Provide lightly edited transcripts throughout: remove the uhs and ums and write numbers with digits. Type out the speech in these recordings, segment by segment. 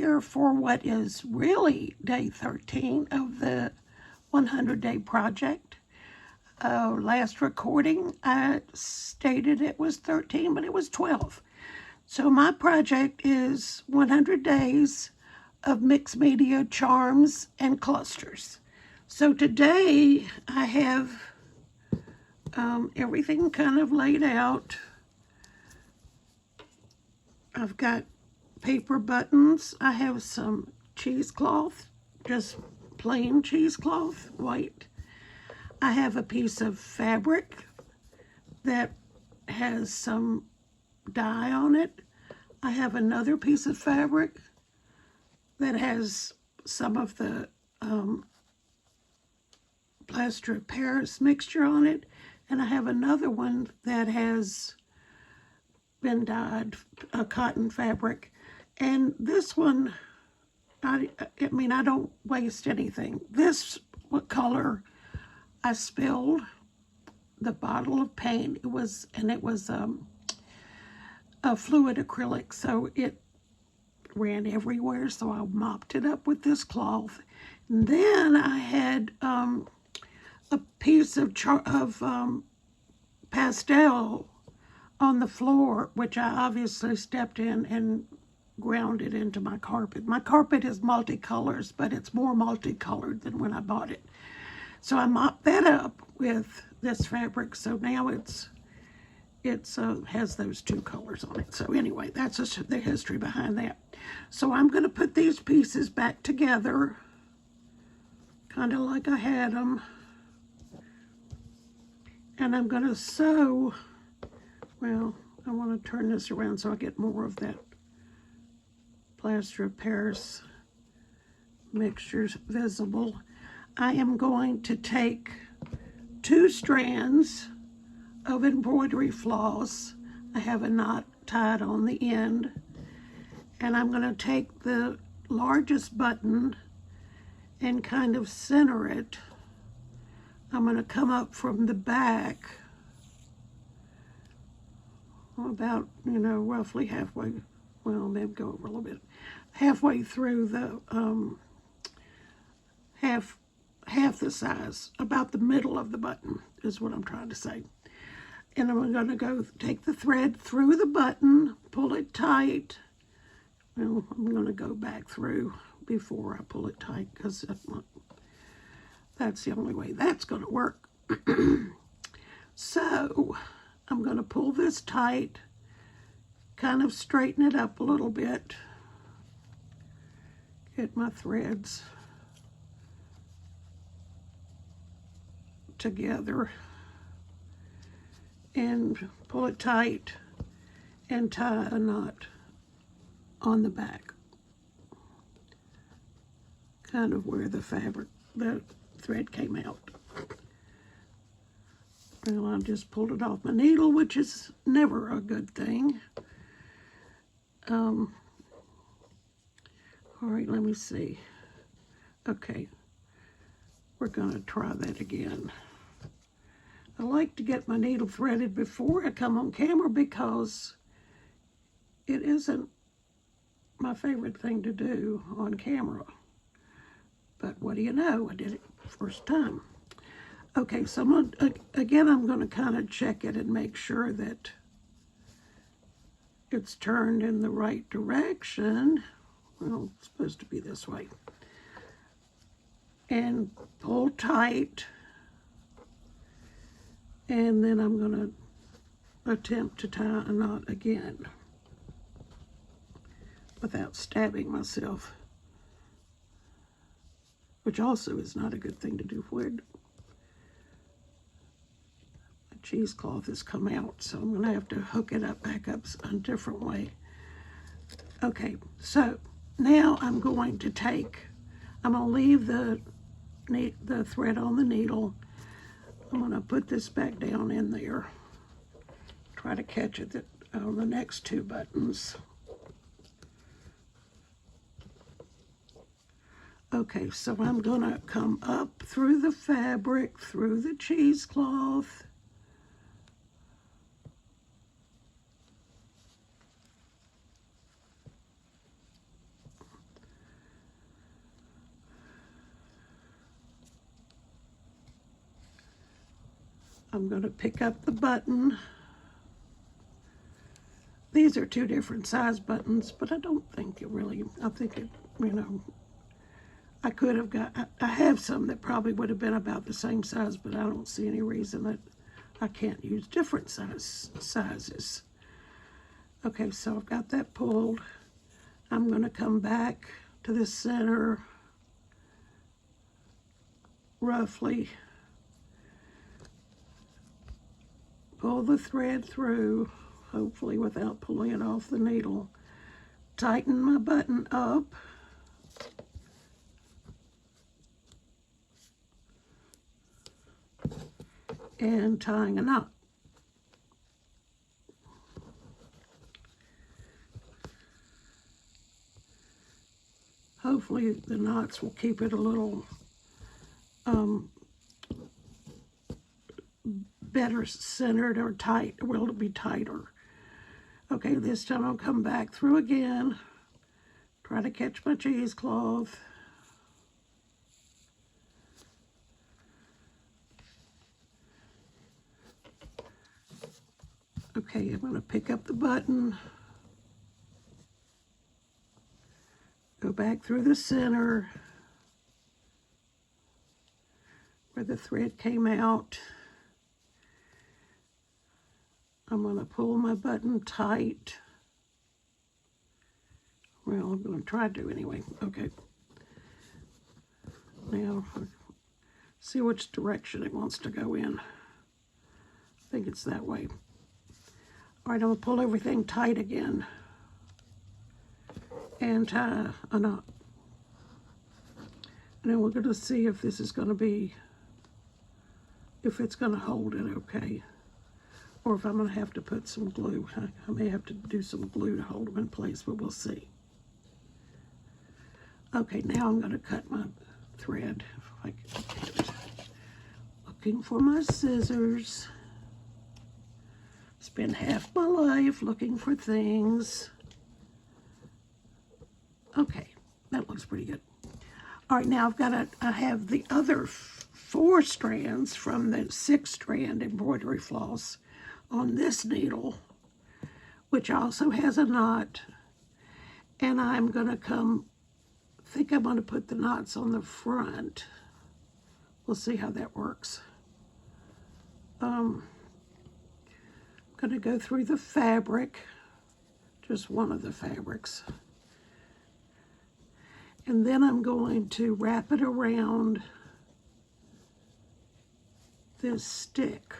here for what is really day 13 of the 100-day project. Last recording, I stated it was 13, but it was 12. So my project is 100 days of mixed media charms and clusters. So today I have everything kind of laid out. I've got paper buttons. I have some cheesecloth, just plain cheesecloth, white. I have a piece of fabric that has some dye on it. I have another piece of fabric that has some of the plaster of Paris mixture on it. And I have another one that has been dyed, a cotton fabric. And this one, I don't waste anything. This color, I spilled the bottle of paint. It was a fluid acrylic, so it ran everywhere, so I mopped it up with this cloth. And then I had a piece of pastel on the floor, which I obviously stepped in and ground it into my carpet. My carpet is multicolors, but it's more multicolored than when I bought it. So I mopped that up with this fabric, so now it has those two colors on it. So anyway, that's the history behind that. So I'm going to put these pieces back together, kind of like I had them. And I'm going to sew, well, I want to turn this around so I get more of that plaster of Paris mixtures visible. I am going to take 2 strands of embroidery floss. I have a knot tied on the end. And I'm going to take the largest button and kind of center it. I'm going to come up from the back about, roughly halfway, well, maybe go over a little bit, halfway through the, half the size, about the middle of the button is what I'm trying to say. And I'm going to go take the thread through the button, pull it tight. Well, I'm going to go back through before I pull it tight because that's the only way that's going to work. So I'm going to pull this tight, kind of straighten it up a little bit, get my threads together, and pull it tight and tie a knot on the back, kind of where the thread came out. Well, I just pulled it off my needle, which is never a good thing. All right, let me see. Okay, we're gonna try that again. I like to get my needle threaded before I come on camera because it isn't my favorite thing to do on camera. But what do you know? I did it first time. Okay, so I'm going to kind of check it and make sure that it's turned in the right direction. Well, it's supposed to be this way. And pull tight. And then I'm going to attempt to tie a knot again without stabbing myself, which also is not a good thing to do for it. The cheesecloth has come out, so I'm going to have to hook it up back up a different way. Okay, so now I'm going to leave the thread on the needle. I'm going to put this back down in there, try to catch it on the next 2 buttons. Okay, so I'm going to come up through the fabric, through the cheesecloth, I'm going to pick up the button. These are two different size buttons, but I don't think it really, I think it, you know, I could have got, I have some that probably would have been about the same size, but I don't see any reason that I can't use different sizes. Okay, so I've got that pulled. I'm going to come back to the center roughly, pull the thread through, hopefully without pulling it off the needle, tighten my button up, and tying a knot. Hopefully the knots will keep it a little better centered or tight, or will it be tighter? Okay, this time I'll come back through again, try to catch my cheesecloth. Okay, I'm going to pick up the button, go back through the center where the thread came out. I'm going to pull my button tight. Well, I'm going to try to anyway. Okay. Now, see which direction it wants to go in. I think it's that way. All right, I'm going to pull everything tight again and tie a knot. And then we're going to see if this is going to be, if it's going to hold it okay, or if I'm going to have to put some glue. I may have to do some glue to hold them in place, but we'll see. Okay, now I'm going to cut my thread. If I can get it. Looking for my scissors. Spend half my life looking for things. Okay, that looks pretty good. All right, now I have the other 4 strands from the 6-strand embroidery floss on this needle, which also has a knot. And I'm going to I think I'm going to put the knots on the front. We'll see how that works. I'm going to go through the fabric, just one of the fabrics. And then I'm going to wrap it around this stick.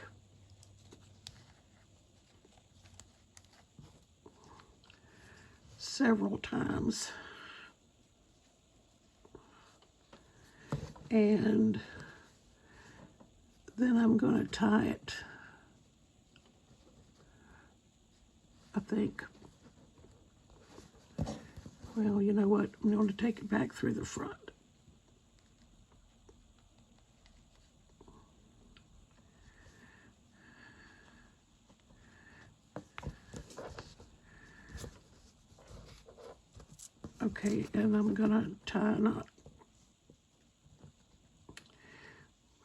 Several times. And then I'm going to tie it, I think. Well, you know what? I'm going to take it back through the front. Okay, and I'm going to tie a knot.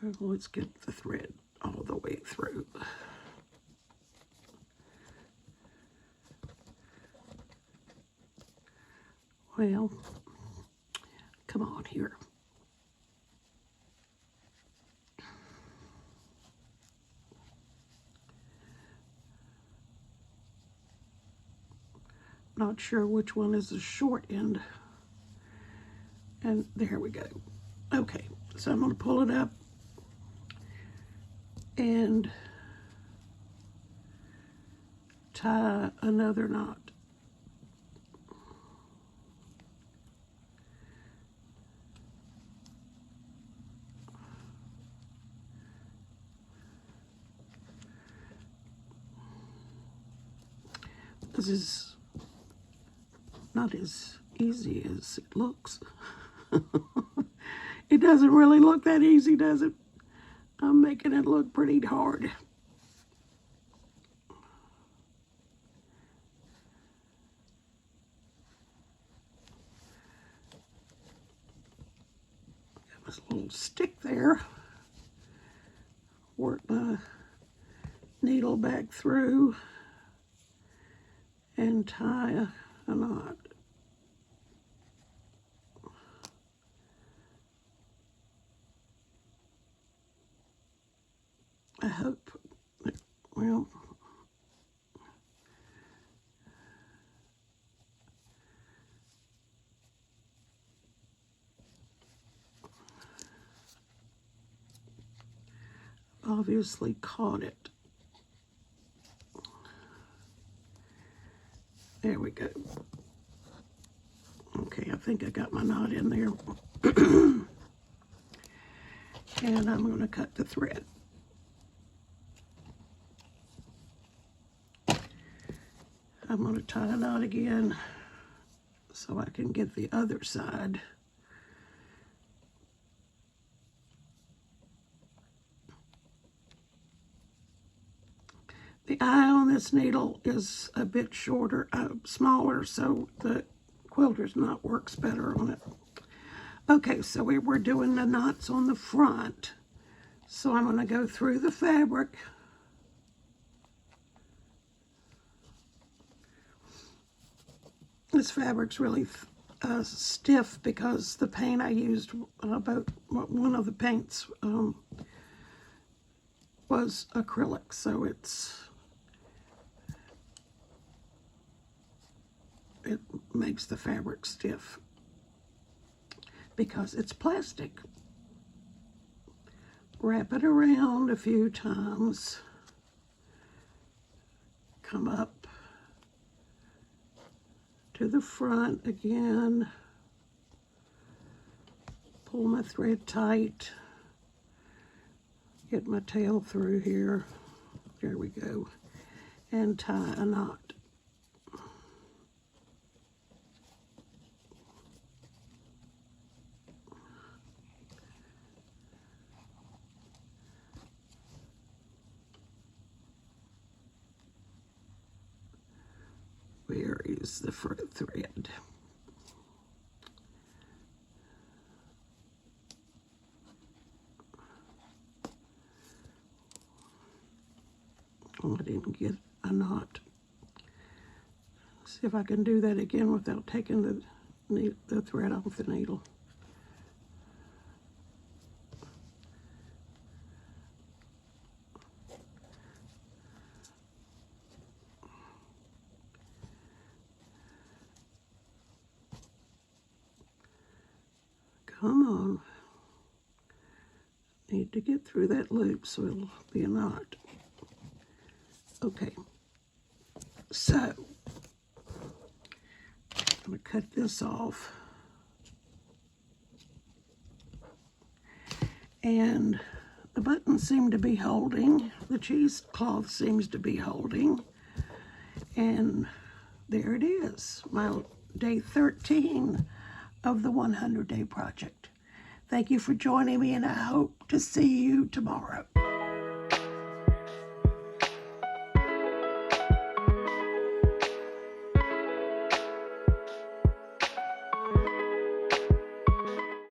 Well, let's get the thread all the way through. Well, come on here. Not sure which one is the short end. And there we go. Okay, so I'm going to pull it up and tie another knot. This is not as easy as it looks. It doesn't really look that easy, does it? I'm making it look pretty hard. Got this little stick there. Work my needle back through and tie a knot. I hope, well, obviously caught it. There we go. Okay, I think I got my knot in there. And I'm going to cut the thread. I'm going to tie a knot again so I can get the other side. The eye on this needle is a bit shorter, smaller, so the quilter's knot works better on it. Okay, so we were doing the knots on the front. So I'm going to go through the fabric. This fabric's really stiff because the paint I used, one of the paints was acrylic, so it makes the fabric stiff because it's plastic. Wrap it around a few times. Come up to the front again. Pull my thread tight. Get my tail through here. There we go. And tie a knot. Where is the thread? Oh, I didn't get a knot. See if I can do that again without taking the thread off the needle. Come on. Need to get through that loop so it'll be a knot. Okay. So, I'm going to cut this off. And the buttons seem to be holding. The cheesecloth seems to be holding. And there it is, my day 13 of the 100-day project. Thank you for joining me, and I hope to see you tomorrow.